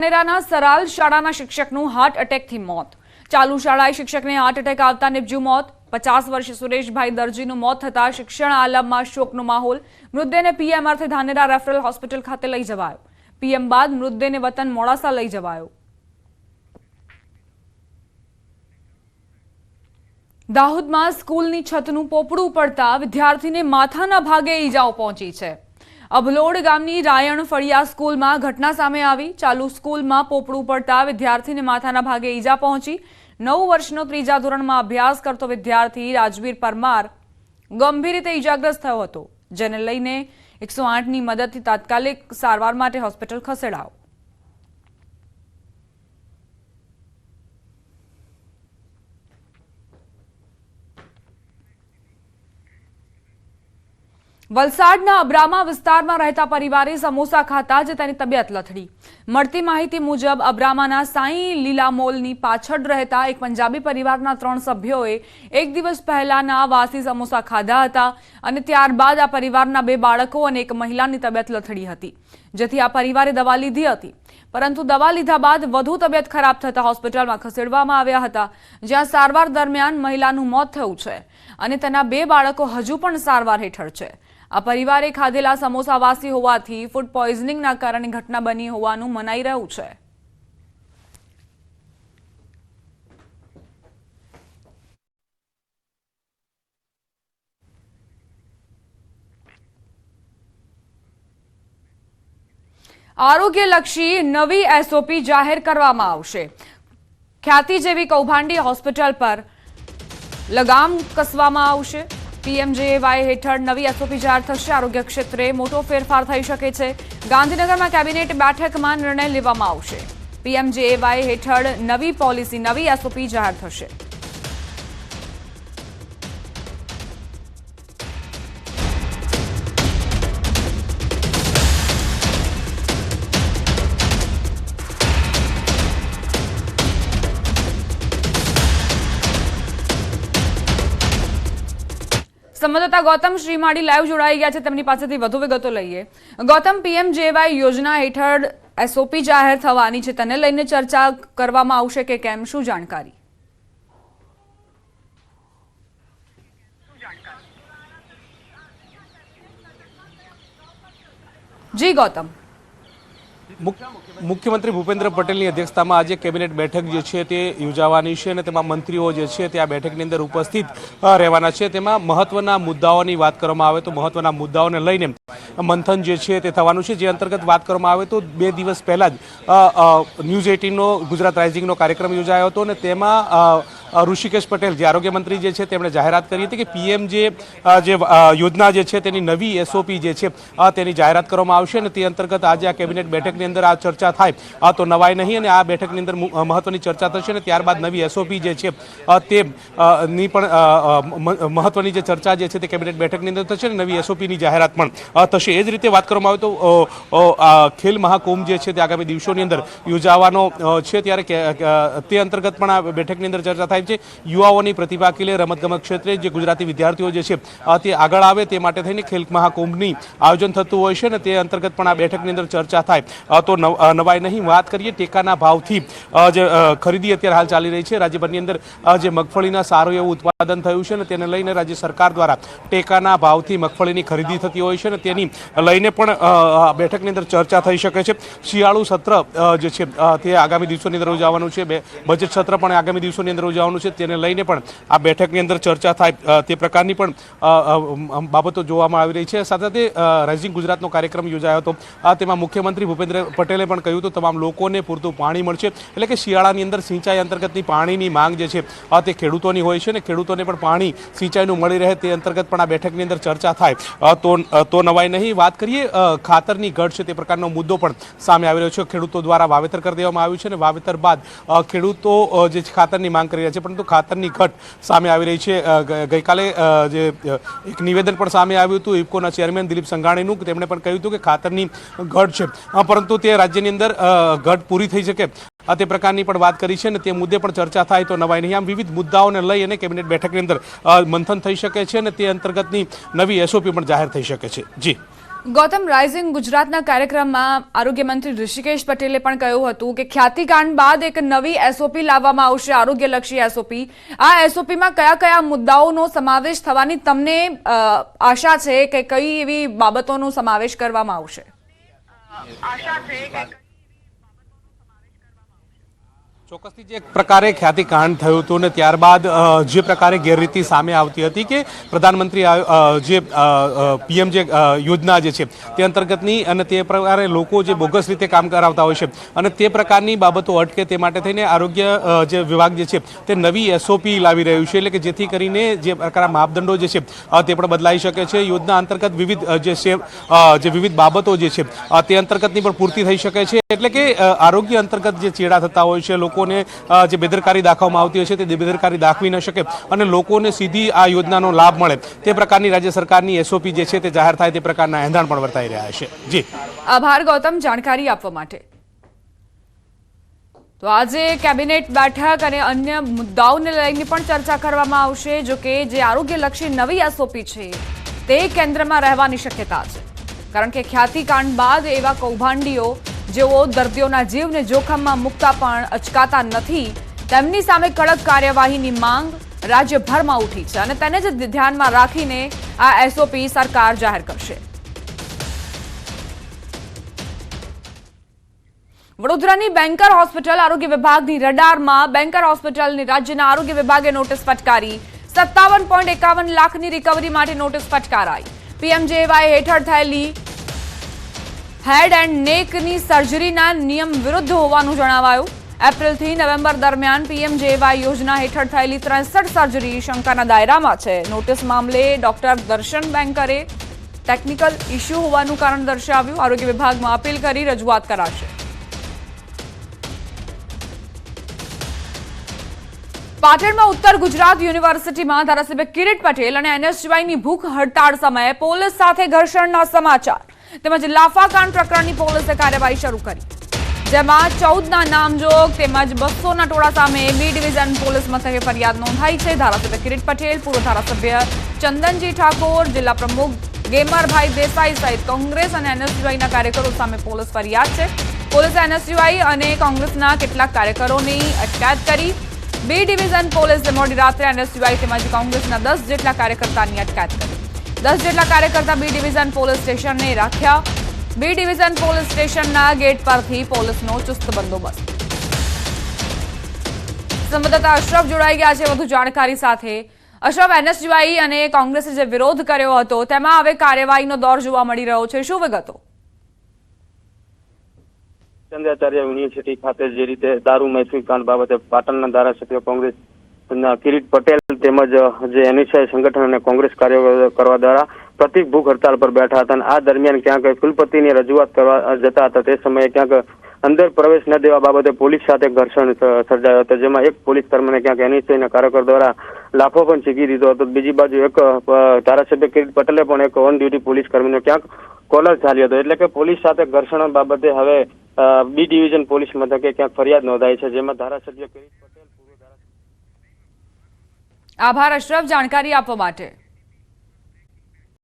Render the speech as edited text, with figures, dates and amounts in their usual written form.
ધાનેરાના સરાલ શાળાના શિક્ષકનું હાર્ટ એટેકથી મોત। ચાલુ શાળાએ શિક્ષકને હાર્ટ એટેક આવતા નિપજ્યું મોત। 50 વર્ષીય સુરેશભાઈ દરજીનું મોત થતા શિક્ષણ આલમમાં શોકનો માહોલ। મૃતદેહને પીએમ અર્થે ધાનેરા રેફરલ હોસ્પિટલ ખાતે લઈ જવાયો। પીએમ બાદ મૃતદેહને વતન મોડાસા લઈ જવાયો। દાહોદમાં સ્કૂલની છતનું પોપડું પડતા વિદ્યાર્થીને માથાના ભાગે ઈજાઓ પહોંચી છે। અભલોડ ગામની રાયણ ફળિયા સ્કૂલમાં ઘટના સામે આવી। ચાલુ સ્કૂલમાં પોપડું પડતા વિદ્યાર્થીને માથાના ભાગે ઈજા પહોંચી। 9 વર્ષનો ત્રીજા ધોરણમાં અભ્યાસ કરતો વિદ્યાર્થી રાજવીર પરમાર ગંભીર રીતે ઈજાગ્રસ્ત થયો હતો, જેને લઈને 108ની મદદથી તાત્કાલિક સારવાર માટે હોસ્પિટલ ખસેડાયો। વલસાડના અબ્રામા વિસ્તારમાં રહેતા પરિવારે સમોસા ખાતા જ તેની તબિયત લથડી। મળતી માહિતી મુજબ અબ્રામાના સાઈ લીલામોલની પાછળ રહેતા એક પંજાબી પરિવારના 3 સભ્યોએ એક દિવસ પહેલાના વાસી સમોસા ખાધા હતા અને ત્યારબાદ આ પરિવારના 2 બાળકો અને એક મહિલાની તબિયત લથડી હતી, જેથી આ પરિવારે દવા લીધી હતી, પરંતુ દવા લીધા બાદ વધુ તબિયત ખરાબ થતા હોસ્પિટલમાં ખસેડવામાં આવ્યા હતા, જ્યાં સારવાર દરમિયાન મહિલાનું મોત થયું છે અને તેના 2 બાળકો હજુ પણ સારવાર હેઠળ છે। આ પરિવારે ખાધેલા સમોસા વાસી હોવાથી ફૂડ પોઈઝનિંગના કારણે ઘટના બની હોવાનું મનાઈ રહ્યું છે। આરોગ્યલક્ષી નવી એસઓપી જાહેર કરવામાં આવશે। ખ્યાતિ જેવી કૌભાંડી હોસ્પિટલ પર લગામ કસવામાં આવશે। પીએમજેએવાય હેઠળ નવી એસઓપી જાહેર થશે। આરોગ્ય ક્ષેત્રે મોટો ફેરફાર થઈ શકે છે। ગાંધીનગરમાં કેબિનેટ બેઠકમાં નિર્ણય લેવામાં આવશે। પીએમજેએવાય હેઠળ નવી પોલિસી, નવી એસઓપી જાહેર થશે। સંવાદદાતા ગૌતમ શ્રીમાળી લાઈવ જોડાઈ ગયા છે, તેમની પાસેથી વધુ વિગતો લઈએ। ગૌતમ, પીએમજેએવાય યોજના હેઠળ એસઓપી જાહેર થવાની છે, તેને લઈને ચર્ચા કરવામાં આવશે કે કેમ, શું જાણકારી? જી ગૌતમ। મુખ્યમંત્રી ભૂપેન્દ્ર પટેલની અધ્યક્ષતામાં આજે કેબિનેટ બેઠક જે છે તે યોજાવાની છે અને તેમાં મંત્રીઓ જે છે તે આ બેઠકની અંદર ઉપસ્થિત રહેવાના છે। તેમાં મહત્વના મુદ્દાઓની વાત કરવામાં આવે તો મહત્વના મુદ્દાઓને લઈને મંથન જે છે તે થવાનું છે। જે અંતર્ગત વાત કરવામાં આવે તો 2 દિવસ પહેલા જ ન્યૂઝ 18નો ગુજરાત રાઇઝિંગનો કાર્યક્રમ યોજાયો હતો અને તેમાં ઋષિકેશ પટેલ જે આરોગ્ય મંત્રી જે છે તેમણે જાહેરાત કરી હતી કે પીએમ જે યોજના જે છે તેની નવી એસઓપી જે છે તેની જાહેરાત કરવામાં આવશે અને તે અંતર્ગત આજે આ કેબિનેટ બેઠકની અંદર આ ચર્ચા થાય તો નવાઈ નહીં અને આ બેઠકની અંદર મહત્વની ચર્ચા થશે અને ત્યારબાદ નવી એસઓપી જે છે તેની પણ મહત્વની જે ચર્ચા જે છે તે કેબિનેટ બેઠકની અંદર થશે અને નવી એસઓપીની જાહેરાત પણ થશે। એ જ રીતે વાત કરવામાં આવે તો ખેલ મહાકુંભ જે છે તે આગામી દિવસોની અંદર યોજાવાનો છે, ત્યારે તે અંતર્ગત પણ આ બેઠકની અંદર ચર્ચા થાય છે। યુવાઓની પ્રતિભા કે રમતગમત ક્ષેત્રે જે ગુજરાતી વિદ્યાર્થીઓ જે છે તે આગળ આવે તે માટે થઈને ખેલ મહાકુંભની આયોજન થતું હોય છે અને તે અંતર્ગત પણ આ બેઠકની અંદર ચર્ચા થાય તો નવાઈ નહીં। વાત કરીએ ટેકાના ભાવથી જે ખરીદી અત્યારે હાલ ચાલી રહી છે, રાજ્યભરની અંદર જે મગફળીના સારું એવું ઉત્પાદન થયું છે અને તેને લઈને રાજ્ય સરકાર દ્વારા ટેકાના ભાવથી મગફળીની ખરીદી થતી હોય છે અને તેની લઈને પણ બેઠકની અંદર ચર્ચા થઈ શકે છે। શિયાળુ સત્ર જે છે તે આગામી દિવસોની અંદર યોજાવાનું છે, બજેટ સત્ર પણ આગામી દિવસોની અંદર યોજાવાનું છે, તેને લઈને પણ આ બેઠકની અંદર ચર્ચા થાય તે પ્રકારની પણ બાબતો જોવામાં આવી રહી છે। સાથે સાથે રાઇઝિંગ ગુજરાતનો કાર્યક્રમ યોજાયો હતો, તેમાં મુખ્યમંત્રી ભૂપેન્દ્ર પટેલે પણ કહ્યું હતું તમામ લોકોને પૂરતું પાણી મળશે, એટલે કે શિયાળાની અંદર સિંચાઈ અંતર્ગતની પાણીની માંગ જે છે તે ખેડૂતોની હોય છે અને ખેડૂતોને પણ પાણી સિંચાઈનું મળી રહે તે અંતર્ગત પણ આ બેઠકની અંદર ચર્ચા થાય તો નવાઈ નહીં। વાત કરીએ ખાતરની ઘટ છે તે પ્રકારનો મુદ્દો પણ સામે આવી રહ્યો છે। ખેડૂતો દ્વારા વાવેતર કરી દેવામાં આવ્યું છે અને વાવેતર બાદ ખેડૂતો જે ખાતરની માંગ કરી રહ્યા છે, પરંતુ ખાતરની ઘટ સામે આવી રહી છે। ગઈકાલે જે એક નિવેદન પણ સામે આવ્યું હતું ઇફકોના ચેરમેન દિલીપ સંઘાણીનું, તેમણે પણ કહ્યું હતું કે ખાતરની ઘટ છે, પરંતુ તે રાજ્યની અંદર ઘટ પૂરી થઈ શકે તે પ્રકારની પણ વાત કરી છે અને તે મુદ્દે પણ ચર્ચા થાય તો નવાઈ નહીં। આમ વિવિધ મુદ્દાઓને લઈ અને કેબિનેટ બેઠકની અંદર મંથન થઈ શકે છે અને તે અંતર્ગતની નવી એસઓપી પણ જાહેર થઈ શકે છે। જી ગૌતમ, રાઇઝિંગ ગુજરાતના કાર્યક્રમમાં આરોગ્ય મંત્રી ઋષિકેશ પટેલે પણ કહ્યું હતું કે ખ્યાતિકાંડ બાદ એક નવી એસઓપી લાવવામાં આવશે, આરોગ્યલક્ષી એસઓપી. આ એસઓપીમાં કયા કયા મુદ્દાઓનો સમાવેશ થવાની તમને આશા છે કે કઈ એવી બાબતોનો સમાવેશ કરવામાં આવશે? ચોક્કસથી જે પ્રકારે ખ્યાતિકાંડ થયું હતું ને ત્યારબાદ જે પ્રકારે ગેરરીતિ સામે આવતી હતી કે પ્રધાનમંત્રી જે પીએમ જે યોજના જે છે તે અંતર્ગતની અને તે પ્રકારે લોકો જે બોગસ રીતે કામ કરાવતા હોય છે અને તે પ્રકારની બાબતો અટકે તે માટે થઈને આરોગ્ય જે વિભાગ જે છે તે નવી એસઓપી લાવી રહ્યું છે, એટલે કે જેથી કરીને જે પ્રકારના માપદંડો જે છે તે પણ બદલાઈ શકે છે. યોજના અંતર્ગત વિવિધ જે વિવિધ બાબતો જે છે તે અંતર્ગતની પણ પૂર્તિ થઈ શકે છે, એટલે કે આરોગ્ય અંતર્ગત જે ચેડા થતા હોય છે, લોકોને જે બેદરકારી દાખવવામાં આવતી હોય છે તે બેદરકારી દાખવી ન શકે અને લોકોને સીધી આ યોજનાનો લાભ મળે તે પ્રકારની રાજ્ય સરકારની એસઓપી જે છે તે જાહેર થાય તે પ્રકારના એંધાણ પણ વર્તાઈ રહ્યા છે. જી આભાર ગૌતમ જાણકારી આપવા માટે. તો આજે કેબિનેટ બેઠક અને અન્ય મુદ્દાઓને લઈને પણ ચર્ચા કરવામાં આવશે. જો કે જે આરોગ્યલક્ષી નવી એસઓપી છે તે કેન્દ્રમાં રહેવાની શક્યતા છે, કારણ કે ખ્યાતિકાંડ બાદ એવા કૌભાંડીઓ જેઓ દર્દીઓના જીવને જોખમમાં મૂકતા પણ અચકાતા નથી, તેમની સામે કડક કાર્યવાહીની માંગ રાજ્યભરમાં ઉઠી છે અને તેને જ ધ્યાનમાં રાખીને આ એસઓપી સરકાર જાહેર કરશે. વડોદરાની બેન્કર હોસ્પિટલ આરોગ્ય વિભાગની રડારમાં. બેન્કર હોસ્પિટલની રાજ્યના આરોગ્ય વિભાગે નોટિસ ફટકારી. 57.51 લાખની રિકવરી માટે નોટિસ ફટકારાઈ. પીએમજેવાય હેઠળ થયેલી હેડ એન્ડ નેકની સર્જરીના નિયમ વિરુદ્ધ હોવાનું જણાવાયું. એપ્રિલથી નવેમ્બર દરમિયાન પીએમજેવાય યોજના હેઠળ થયેલી 63 સર્જરી શંકાના દાયરામાં છે. નોટિસ મામલે ડોક્ટર દર્શન બેન્કરે ટેકનિકલ ઇસ્યુ હોવાનું કારણ દર્શાવ્યું. આરોગ્ય વિભાગમાં અપીલ કરી રજૂઆત કરાશે. પાટણમાં ઉત્તર ગુજરાત યુનિવર્સિટીમાં ધારાસભ્ય કિરીટ પટેલ અને એનએસયુઆઈની ભૂખ હડતાળ સમયે પોલીસ સાથે ઘર્ષણના સમાચાર તેમજ લાફાકાંડ પ્રકરણની પોલીસે કાર્યવાહી શરૂ કરી, જેમાં 14ના નામજોગ તેમજ 200ના ટોળા સામે બી ડિવિઝન પોલીસ મથકે ફરિયાદ નોંધાઈ છે. ધારાસભ્ય કિરીટ પટેલ, પૂર્વ ધારાસભ્ય ચંદનજી ઠાકોર, જિલ્લા પ્રમુખ ગેમરભાઈ દેસાઈ સહિત કોંગ્રેસ અને એનએસયુઆઈના કાર્યકરો સામે પોલીસ ફરિયાદ છે. પોલીસે એનએસયુઆઈ અને કોંગ્રેસના કેટલાક કાર્યકરોની અટકાયત કરી. બી ડિવિઝન પોલીસે મોડી રાત્રે એનએસયુઆઈ તેમજ કોંગ્રેસના 10 જેટલા કાર્યકર્તાની અટકાયત કરી. 10 જેટલા કાર્યકર્તા બી ડિવિઝન પોલીસ સ્ટેશનને રાખ્યા. બી ડિવિઝન પોલીસ સ્ટેશનના ગેટ પરથી પોલીસનો ચુસ્ત બંદોબસ્ત. સંવાદદાતા અશરફ જોડાઈ ગયા છે વધુ જાણકારી સાથે. અશરફ, એનએસયુઆઈ અને કોંગ્રેસે જે વિરોધ કર્યો હતો તેમાં હવે કાર્યવાહીનો દોર જોવા મળી રહ્યો છે, શું વિગતો? ચંદ્રાચાર્ય યુનિવર્સિટી ખાતે જે રીતે દારૂ મહેસૂલ કાંડ બાબતે પાટણના ધારાસભ્ય કોંગ્રેસ કિરીટ પટેલ તેમજ જે એનએસયુઆઈ સંગઠન અને કોંગ્રેસ કાર્ય કરવા દ્વારા પ્રતિક ભૂખ હડતાલ પર બેઠા હતા અને આ દરમિયાન ક્યાંક કુલપતિની રજૂઆત કરવા જતા હતા તે સમયે ક્યાંક અંદર પ્રવેશ ન દેવા બાબતે પોલીસ સાથે ઘર્ષણ સર્જાયો હતો, જેમાં એક પોલીસ કર્મીને ક્યાંક એનએસયુઆઈના કાર્યકર દ્વારા લાફો પણ ચીકી દીધો હતો. બીજી બાજુ એક ધારાસભ્ય કિરીટ પટેલે પણ એક ઓન ડ્યુટી પોલીસ કર્મીનો ક્યાંક કોલર ચાલ્યો હતો, એટલે કે પોલીસ સાથે ઘર્ષણ બાબતે હવે બી ડિવિઝન પોલીસ મથકે ક્યાંક ફરિયાદ નોંધાઈ છે, જેમાં ધારાસભ્ય કિરીટ પટેલ પૂર્વ ધારાસભ્ય. આભાર અશરફ જાણકારી આપવા માટે.